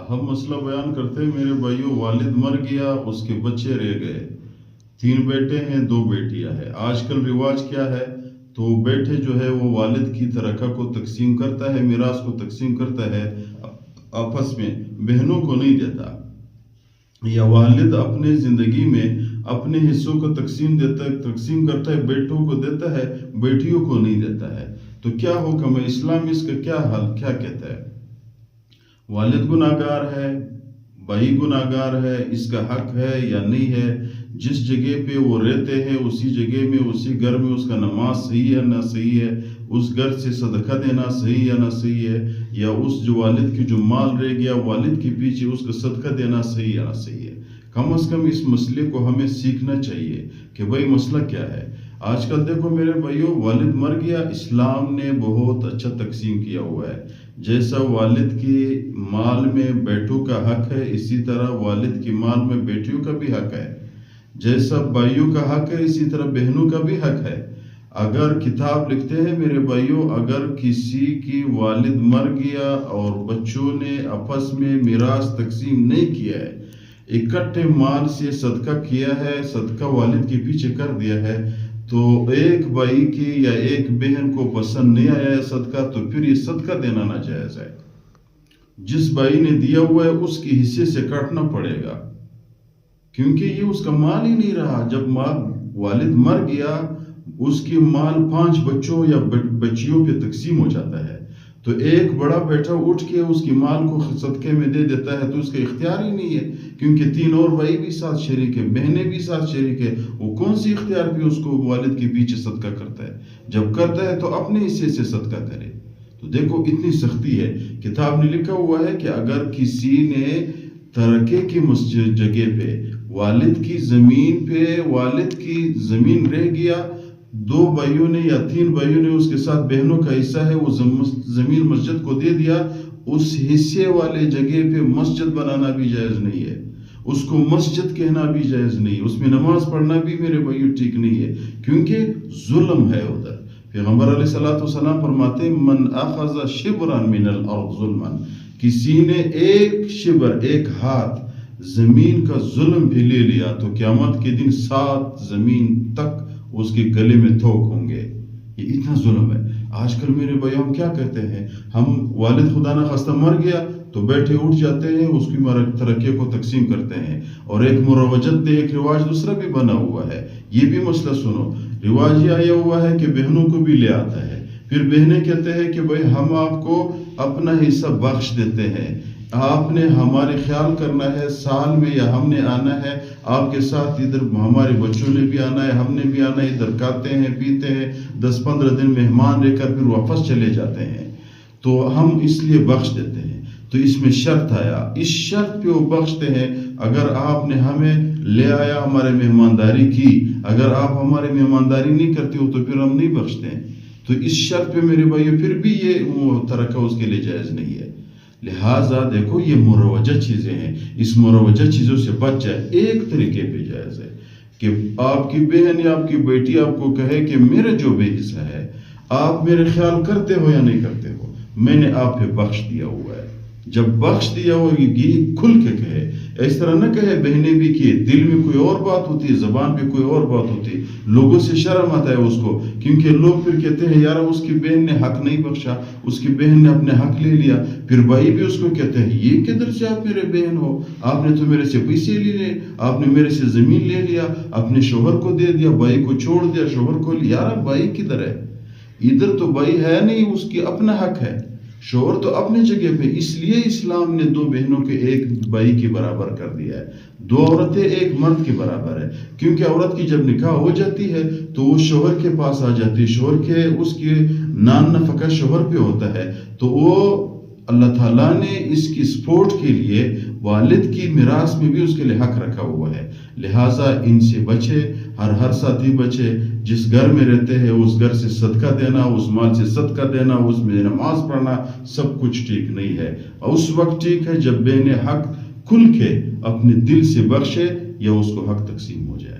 ہم مسئلہ بیان کرتے ہیں میرے بھائیوں، والد مر گیا، اس کے بچے رہ گئے، 3 بیٹے ہیں 2 بیٹیاں ہیں۔ آج کل رواج کیا ہے، تو بیٹے جو ہے وہ والد کی ترکہ کو تقسیم کرتا ہے، میراث کو تقسیم کرتا ہے، آپس میں بہنوں کو نہیں دیتا، یا والد اپنے زندگی میں اپنے حصوں کو تقسیم کرتا ہے، بیٹوں کو دیتا ہے، بیٹیوں کو نہیں دیتا ہے۔ تو کیا حکم ہے اسلام، اس کا کیا حل کیا کہتا ہے؟ والد گناہگار ہے، بھائی گناہگار ہے، اس کا حق ہے یا نہیں ہے؟ جس جگہ پہ وہ رہتے ہیں اسی جگہ میں، اسی گھر میں اس کا نماز صحیح ہے نہ صحیح ہے، اس گھر سے صدقہ دینا صحیح یا نہ صحیح ہے، یا اس جو والد کی جو مال رہ گیا والد کے پیچھے اس کا صدقہ دینا صحیح یا نہ صحیح ہے۔ کم از کم اس مسئلے کو ہمیں سیکھنا چاہیے کہ بھائی مسئلہ کیا ہے۔ آج کل دیکھو میرے بھائیوں، والد مر گیا، اسلام نے بہت اچھا تقسیم کیا ہوا ہے۔ جیسا والد کی مال میں بیٹوں کا حق ہے، اسی طرح والد کی مال میں بیٹیوں کا بھی حق ہے۔ جیسا بھائیوں کا حق ہے اسی طرح بہنوں کا بھی حق ہے۔ اگر کتاب لکھتے ہیں میرے بھائیوں، اگر کسی کی والد مر گیا اور بچوں نے آپس میں میراث تقسیم نہیں کیا ہے، اکٹھے مال سے صدقہ کیا ہے، صدقہ والد کے پیچھے کر دیا ہے، تو ایک بھائی کی یا ایک بہن کو پسند نہیں آیا ہے صدقہ، تو پھر یہ صدقہ دینا ناجائز ہے۔ جس بھائی نے دیا ہوا ہے اس کے حصے سے کاٹنا پڑے گا، کیونکہ یہ اس کا مال ہی نہیں رہا۔ جب والد مر گیا، اس کی مال 5 بچوں یا بچیوں پہ تقسیم ہو جاتا ہے، تو ایک بڑا بیٹا اٹھ کے اس کی مال کو صدقے میں دے دیتا ہے، تو اس کا اختیار ہی نہیں ہے، کیونکہ 3 اور بھائی بھی ساتھ شریک ہے، بہنیں بھی ساتھ شریک ہے، وہ کون سی اختیار پہ اس کو والد کے پیچھے صدقہ کرتا ہے؟ جب کرتا ہے تو اپنے حصے سے صدقہ کرے۔ تو دیکھو اتنی سختی ہے۔ کتاب نے لکھا ہوا ہے کہ اگر کسی نے ترکے کی جگہ پہ والد کی زمین پہ والد کی زمین رہ گیا، 2 بھائیوں نے یا 3 بھائیوں نے اس کے ساتھ بہنوں کا حصہ ہے، وہ زمین مسجد کو دے دیا، اس حصے والے جگہ پہ مسجد بنانا بھی جائز نہیں ہے، اس کو مسجد کہنا بھی جائز نہیں، اس میں نماز پڑھنا بھی میرے بھائیوں ٹھیک نہیں ہے، کیونکہ ظلم ہے ادھر۔ پیغمبر علیہ السلام فرماتے ہیں من اخذ شبرا من الارض ظلما، کسی نے ایک شبر ایک ہاتھ زمین کا ظلم بھی لے لیا تو قیامت کے دن 7 زمین تک اس کے گلے میں تھوک ہوں گے۔ یہ اتنا ظلم ہے۔ آج کل میرے بھائی ہم کیا کہتے ہیں، ہم والد خدا نہ خواستہ مر گیا تو بیٹھے اٹھ جاتے ہیں، اس کی ترکے کو تقسیم کرتے ہیں، اور ایک مروجت پہ ایک رواج دوسرا بھی بنا ہوا ہے۔ یہ بھی مسئلہ سنو، رواج یہ آیا ہوا ہے کہ بہنوں کو بھی لے آتا ہے، پھر بہنیں کہتے ہیں کہ بھائی ہم آپ کو اپنا حصہ بخش دیتے ہیں، آپ نے ہمارے خیال کرنا ہے، سال میں یا ہم نے آنا ہے آپ کے ساتھ، ادھر ہمارے بچوں نے بھی آنا ہے، ہم نے بھی آنا ہے، ادھر کھاتے ہیں پیتے ہیں، 10-15 دن مہمان رہ کر پھر واپس چلے جاتے ہیں، تو ہم اس لیے بخش دیتے ہیں۔ تو اس میں شرط آیا، اس شرط پہ وہ بخشتے ہیں، اگر آپ نے ہمیں لے آیا ہمارے مہمانداری کی، اگر آپ ہمارے مہمانداری نہیں کرتے ہو تو پھر ہم نہیں بخشتے ہیں۔ تو اس شرط پہ میرے بھائیو پھر بھی یہ ترکہ اس کے لیے جائز نہیں ہے۔ لہٰذا دیکھو یہ مروجہ چیزیں ہیں، اس مروجہ چیزوں سے بچ جائے۔ ایک طریقے پہ جائز ہے کہ آپ کی بہن یا آپ کی بیٹی آپ کو کہے کہ میرا جو بھی حصہ ہے آپ میرے خیال کرتے ہو یا نہیں کرتے ہو، میں نے آپ پہ بخش دیا ہوا ہے۔ جب بخش دیا ہوگی کھل کے کہے، اس طرح نہ کہے بہنیں بھی کہ دل میں کوئی اور بات ہوتی ہے، زبان پہ کوئی اور بات ہوتی ہے، لوگوں سے شرم آتا ہے اس کو، کیونکہ لوگ پھر کہتے ہیں یار اس کی بہن نے حق نہیں بخشا، اس کی بہن نے اپنے حق لے لیا، پھر بھائی بھی اس کو کہتے ہیں یہ کدھر سے آپ میرے بہن ہو، آپ نے تو میرے سے پیسے لیے، آپ نے میرے سے زمین لے لیا، اپنے شوہر کو دے دیا، بھائی کو چھوڑ دیا، شوہر کو لیا۔ یار بھائی کدھر ہے؟ ادھر تو بھائی ہے نہیں، اس کی اپنا حق ہے، شوہر تو اپنی جگہ پہ۔ اس لیے اسلام نے 2 بہنوں کے ایک بھائی کے برابر کر دیا ہے، 2 عورتیں ایک مرد کے برابر ہے، کیونکہ عورت کی جب نکاح ہو جاتی ہے تو وہ شوہر کے پاس آ جاتی ہے، شوہر کے اس کی نان نفقہ شوہر پہ ہوتا ہے، تو وہ اللہ تعالیٰ نے اس کی سپورٹ کے لیے والد کی میراث میں بھی اس کے لیے حق رکھا ہوا ہے۔ لہٰذا ان سے بچے، ہر ساتھی بچے، جس گھر میں رہتے ہیں اس گھر سے صدقہ دینا، اس مال سے صدقہ دینا، اس میں نماز پڑھنا، سب کچھ ٹھیک نہیں ہے۔ اس وقت ٹھیک ہے جب بہن حق کھل کے اپنے دل سے بخشے یا اس کو حق تقسیم ہو جائے۔